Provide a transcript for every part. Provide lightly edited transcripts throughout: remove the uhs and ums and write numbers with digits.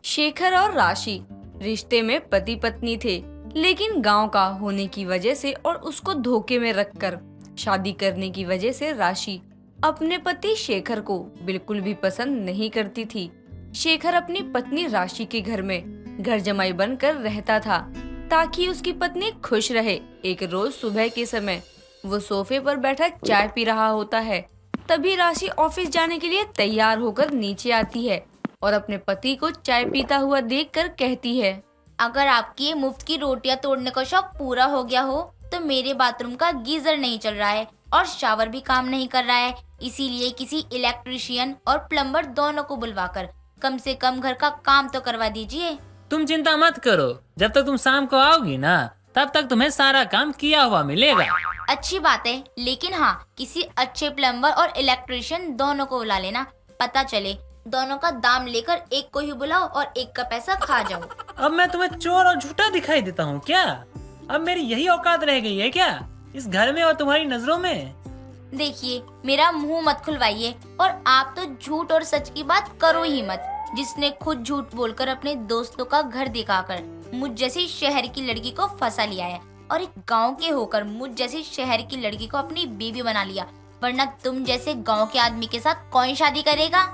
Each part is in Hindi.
शेखर और राशि रिश्ते में पति पत्नी थे, लेकिन गांव का होने की वजह से और उसको धोखे में रखकर शादी करने की वजह से राशि अपने पति शेखर को बिल्कुल भी पसंद नहीं करती थी। शेखर अपनी पत्नी राशि के घर में घर जमाई बनकर रहता था ताकि उसकी पत्नी खुश रहे। एक रोज सुबह के समय वो सोफे पर बैठा चाय पी रहा होता है। तभी राशि ऑफिस जाने के लिए तैयार होकर नीचे आती है और अपने पति को चाय पीता हुआ देखकर कहती है, अगर आपकी ये मुफ्त की रोटियां तोड़ने का शौक पूरा हो गया हो तो मेरे बाथरूम का गीजर नहीं चल रहा है और शावर भी काम नहीं कर रहा है, इसीलिए किसी इलेक्ट्रिशियन और प्लम्बर दोनों को बुलवाकर कम से कम घर का काम तो करवा दीजिए। तुम चिंता मत करो, जब तक तुम शाम को आओगी ना तब तक तुम्हें सारा काम किया हुआ मिलेगा। अच्छी बात है, लेकिन हाँ किसी अच्छे प्लम्बर और इलेक्ट्रिशियन दोनों को बुला लेना। पता चले दोनों का दाम लेकर एक को ही बुलाओ और एक का पैसा खा जाओ। अब मैं तुम्हें चोर और झूठा दिखाई देता हूँ क्या? अब मेरी यही औकात रह गई है क्या इस घर में और तुम्हारी नजरों में? देखिए, मेरा मुंह मत खुलवाइए और आप तो झूठ और सच की बात करो ही मत। जिसने खुद झूठ बोलकर अपने दोस्तों का घर दिखाकर मुझ जैसी शहर की लड़की को फंसा लिया है और एक गांव के होकर मुझ जैसी शहर की लड़की को अपनी बीवी बना लिया, वरना तुम जैसे गांव के आदमी के साथ कौन शादी करेगा?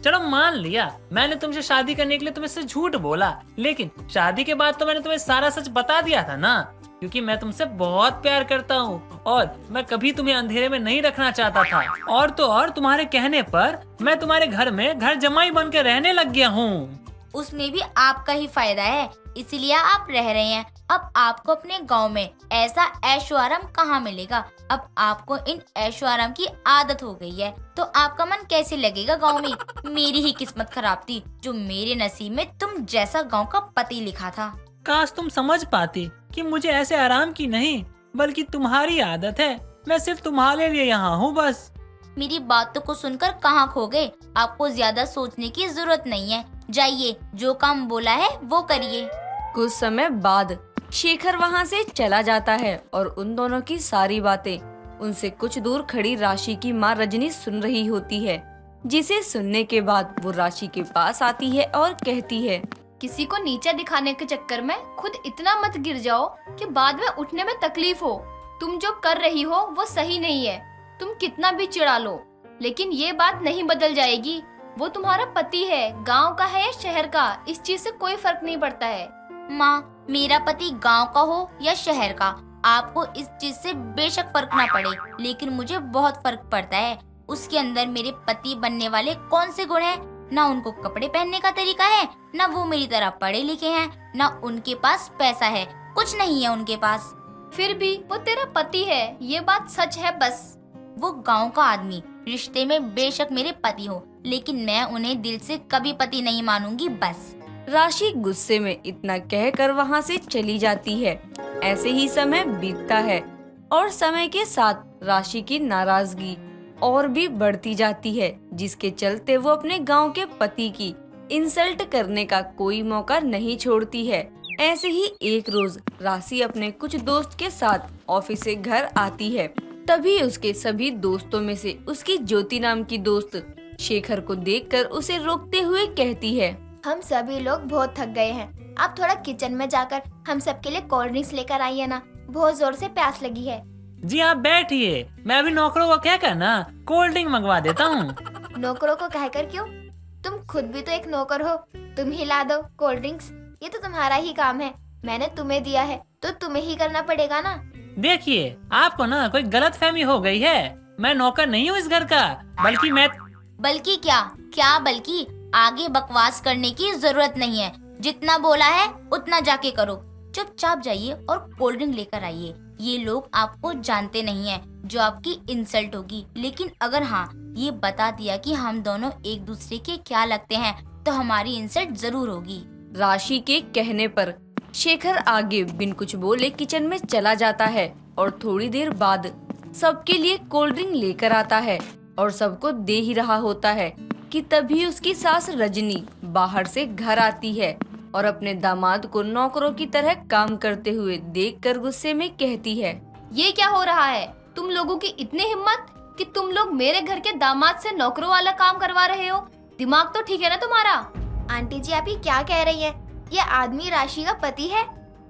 चलो मान लिया मैंने तुमसे शादी करने के लिए तुमसे झूठ बोला, लेकिन शादी के बाद तो मैंने तुम्हें सारा सच बता दिया था ना, क्योंकि मैं तुमसे बहुत प्यार करता हूँ और मैं कभी तुम्हें अंधेरे में नहीं रखना चाहता था। और तो और तुम्हारे कहने पर मैं तुम्हारे घर में घर जमाई बन के रहने लग गया हूँ। उसमें भी आपका ही फायदा है, इसीलिए आप रह रहे हैं। अब आपको अपने गांव में ऐसा ऐशो आराम कहाँ मिलेगा? अब आपको इन ऐशो आराम की आदत हो गई है, तो आपका मन कैसे लगेगा गांव में? मेरी ही किस्मत खराब थी जो मेरे नसीब में तुम जैसा गांव का पति लिखा था। काश तुम समझ पाती कि मुझे ऐसे आराम की नहीं बल्कि तुम्हारी आदत है। मैं सिर्फ तुम्हारे लिए यहाँ हूँ बस। मेरी बातों को सुनकर कहाँ खो गए? आपको ज्यादा सोचने की जरूरत नहीं है, जाइए जो काम बोला है वो करिए। कुछ समय बाद शेखर वहाँ से चला जाता है और उन दोनों की सारी बातें उनसे कुछ दूर खड़ी राशि की माँ रजनी सुन रही होती है, जिसे सुनने के बाद वो राशि के पास आती है और कहती है, किसी को नीचा दिखाने के चक्कर में खुद इतना मत गिर जाओ कि बाद में उठने में तकलीफ हो। तुम जो कर रही हो वो सही नहीं है। तुम कितना भी चिढ़ा लो, लेकिन ये बात नहीं बदल जाएगी। वो तुम्हारा पति है, गांव का है या शहर का, इस चीज से कोई फर्क नहीं पड़ता है। माँ, मेरा पति गांव का हो या शहर का, आपको इस चीज से बेशक फर्क ना पड़े, लेकिन मुझे बहुत फर्क पड़ता है। उसके अंदर मेरे पति बनने वाले कौन से गुण हैं? ना उनको कपड़े पहनने का तरीका है, ना वो मेरी तरह पढ़े लिखे हैं, ना उनके पास पैसा है, कुछ नहीं है उनके पास। फिर भी वो तेरा पति है, ये बात सच है बस। वो गांव का आदमी रिश्ते में बेशक मेरे पति हो, लेकिन मैं उन्हें दिल से कभी पति नहीं मानूंगी बस। राशि गुस्से में इतना कहकर वहाँ से चली जाती है। ऐसे ही समय बीतता है और समय के साथ राशि की नाराजगी और भी बढ़ती जाती है, जिसके चलते वो अपने गांव के पति की इंसल्ट करने का कोई मौका नहीं छोड़ती है। ऐसे ही एक रोज राशि अपने कुछ दोस्त के साथ ऑफिस से घर आती है। तभी उसके सभी दोस्तों में से उसकी ज्योति नाम की दोस्त शेखर को देखकर उसे रोकते हुए कहती है, हम सभी लोग बहुत थक गए हैं, आप थोड़ा किचन में जाकर हम सबके लिए कोल्ड ड्रिंक्स लेकर आइए ना, बहुत जोर से प्यास लगी है। जी आप बैठिए, मैं अभी नौकरों को कहकर ना कोल्ड ड्रिंक मंगवा देता हूँ। नौकरों को कहकर क्यों? तुम खुद भी तो एक नौकर हो, तुम ही ला दो कोल्ड ड्रिंक्स, ये तो तुम्हारा ही काम है। मैंने तुम्हें दिया है तो तुम्हें ही करना पड़ेगा ना। देखिए, आपको ना कोई गलतफहमी हो गई है। मैं नौकर नहीं हूँ इस घर का, बल्कि मैं बल्कि क्या बल्कि आगे बकवास करने की जरूरत नहीं है। जितना बोला है उतना जाके करो। चुपचाप जाइए और कोल्ड ड्रिंक लेकर आइए। ये लोग आपको जानते नहीं हैं, जो आपकी इंसल्ट होगी, लेकिन अगर हाँ ये बता दिया कि हम दोनों एक दूसरे के क्या लगते हैं तो हमारी इंसल्ट जरूर होगी। राशि के कहने पर शेखर आगे बिन कुछ बोले किचन में चला जाता है और थोड़ी देर बाद सबके लिए कोल्ड ड्रिंक लेकर आता है और सबको दे ही रहा होता है कि तभी उसकी सास रजनी बाहर से घर आती है और अपने दामाद को नौकरों की तरह काम करते हुए देखकर गुस्से में कहती है, ये क्या हो रहा है? तुम लोगों की इतनी हिम्मत कि तुम लोग मेरे घर के दामाद से नौकरों वाला काम करवा रहे हो? दिमाग तो ठीक है ना तुम्हारा? आंटी जी आप ये क्या कह रही हैं? ये आदमी राशि का पति है?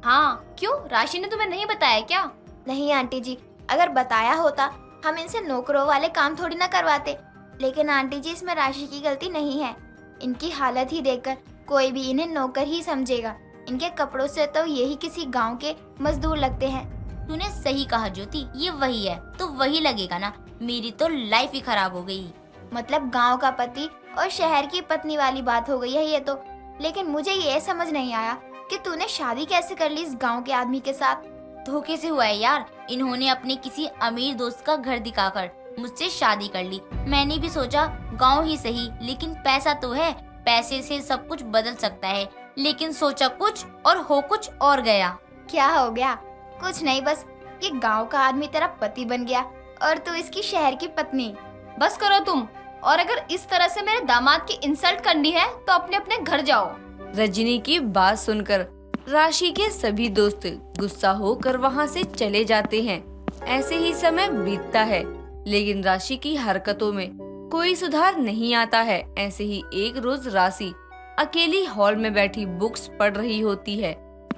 हाँ, क्यों? राशि ने तुम्हें नहीं बताया क्या? नहीं आंटी जी, अगर बताया होता हम इनसे नौकरों वाले काम थोड़ी ना करवाते। लेकिन आंटी जी इसमें राशि की गलती नहीं है। इनकी हालत ही देखकर कोई भी इन्हें नौकर ही समझेगा। इनके कपड़ों से तो यही किसी गांव के मजदूर लगते हैं। तूने सही कहा ज्योति, ये वही है तो वही लगेगा ना। मेरी तो लाइफ ही खराब हो गई। मतलब गांव का पति और शहर की पत्नी वाली बात हो गई है ये तो। लेकिन मुझे ये समझ नहीं आया कि तूने शादी कैसे कर ली इस गांव के आदमी के साथ। धोखे से हुआ है यार। इन्होंने अपने किसी अमीर दोस्त का घर दिखाकर मुझसे शादी कर ली। मैंने भी सोचा गांव ही सही, लेकिन पैसा तो है, पैसे से सब कुछ बदल सकता है। लेकिन सोचा कुछ और हो कुछ और गया। क्या हो गया? कुछ नहीं, बस ये गांव का आदमी तेरा पति बन गया और तू इसकी शहर की पत्नी। बस करो तुम। और अगर इस तरह से मेरे दामाद की इंसल्ट करनी है तो अपने अपने घर जाओ। रजनी की बात सुनकर राशि के सभी दोस्त गुस्सा होकर वहाँ से चले जाते हैं। ऐसे ही समय बीतता है, लेकिन राशि की हरकतों में कोई सुधार नहीं आता है। ऐसे ही एक रोज राशि अकेली हॉल में बैठी बुक्स पढ़ रही होती है।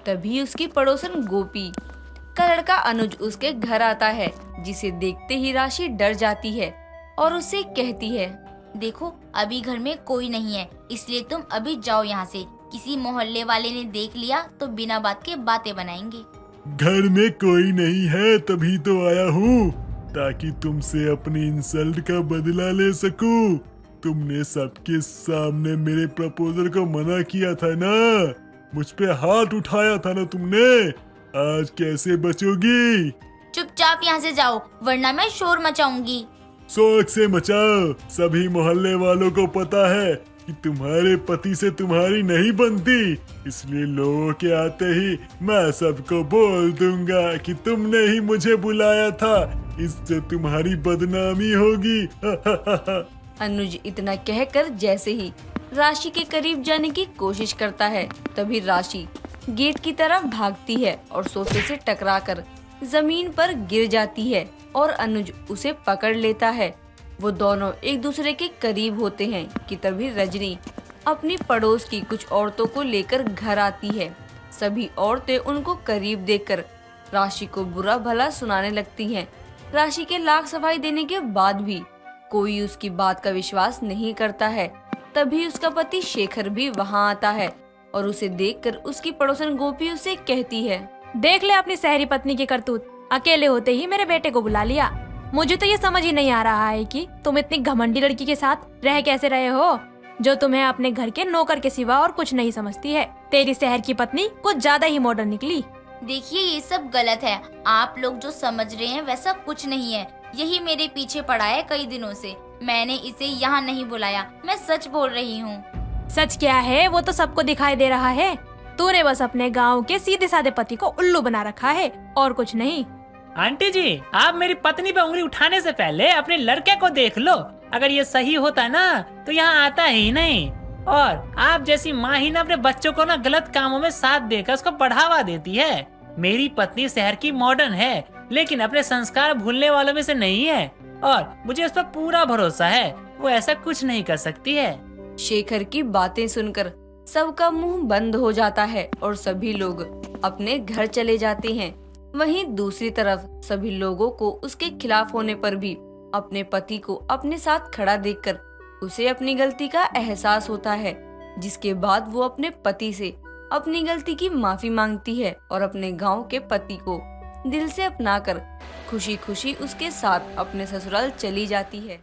तभी उसकी पड़ोसन गोपी का लड़का अनुज उसके घर आता है, जिसे देखते ही राशि डर जाती है और उससे कहती है, देखो अभी घर में कोई नहीं है, इसलिए तुम अभी जाओ यहाँ से। किसी मोहल्ले वाले ने देख लिया तो बिना बात के बातें बनाएंगे। घर में कोई नहीं है तभी तो आया हूँ, ताकि तुमसे अपनी इंसल्ट का बदला ले सकूं। तुमने सबके सामने मेरे प्रपोजल को मना किया था ना, मुझ पे हाथ उठाया था ना तुमने। आज कैसे बचोगी? चुपचाप यहाँ से जाओ, वरना मैं शोर मचाऊंगी। शौक से मचाओ। सभी मोहल्ले वालों को पता है कि तुम्हारे पति से तुम्हारी नहीं बनती, इसलिए लोगों के आते ही मैं सबको बोल दूंगा कि तुमने ही मुझे बुलाया था। इससे तुम्हारी बदनामी होगी। अनुज इतना कहकर जैसे ही राशि के करीब जाने की कोशिश करता है, तभी राशि गेट की तरफ भागती है और सोफे से टकराकर जमीन पर गिर जाती है और अनुज उसे पकड़ लेता है। वो दोनों एक दूसरे के करीब होते हैं कि तभी रजनी अपनी पड़ोस की कुछ औरतों को लेकर घर आती है। सभी औरतें उनको करीब देखकर राशि को बुरा भला सुनाने लगती हैं। राशि के लाख सफाई देने के बाद भी कोई उसकी बात का विश्वास नहीं करता है। तभी उसका पति शेखर भी वहाँ आता है और उसे देखकर उसकी पड़ोसन गोपी उसे कहती है, देख ले अपनी शहरी पत्नी की करतूत। अकेले होते ही मेरे बेटे को बुला लिया। मुझे तो ये समझ ही नहीं आ रहा है कि तुम इतनी घमंडी लड़की के साथ रह कैसे रहे हो, जो तुम्हें अपने घर के नौकर के सिवा और कुछ नहीं समझती है। तेरी शहर की पत्नी कुछ ज्यादा ही मॉडर्न निकली। देखिए ये सब गलत है। आप लोग जो समझ रहे हैं वैसा कुछ नहीं है। यही मेरे पीछे पड़ा है कई दिनों से। मैंने इसे यहाँ नहीं बुलाया, मैं सच बोल रही हूँ। सच क्या है वो तो सबको दिखाई दे रहा है। तूने बस अपने गाँव के सीधे साधे पति को उल्लू बना रखा है और कुछ नहीं। आंटी जी, आप मेरी पत्नी पे उंगली उठाने से पहले अपने लड़के को देख लो। अगर ये सही होता ना तो यहाँ आता ही नहीं। और आप जैसी माँ ही ना अपने बच्चों को ना गलत कामों में साथ देकर उसको बढ़ावा देती है। मेरी पत्नी शहर की मॉडर्न है, लेकिन अपने संस्कार भूलने वालों में से नहीं है और मुझे उस पर पूरा भरोसा है। वो ऐसा कुछ नहीं कर सकती है। शेखर की बातें सुनकर सबका मुंह बंद हो जाता है और सभी लोग अपने घर चले जाते हैं। वहीं दूसरी तरफ सभी लोगों को उसके खिलाफ होने पर भी अपने पति को अपने साथ खड़ा देखकर उसे अपनी गलती का एहसास होता है, जिसके बाद वो अपने पति से अपनी गलती की माफी मांगती है और अपने गांव के पति को दिल से अपनाकर खुशी खुशी उसके साथ अपने ससुराल चली जाती है।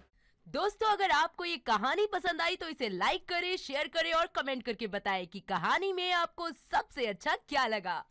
दोस्तों, अगर आपको ये कहानी पसंद आई तो इसे लाइक करें, शेयर करें और कमेंट करके बताएं कि कहानी में आपको सबसे अच्छा क्या लगा।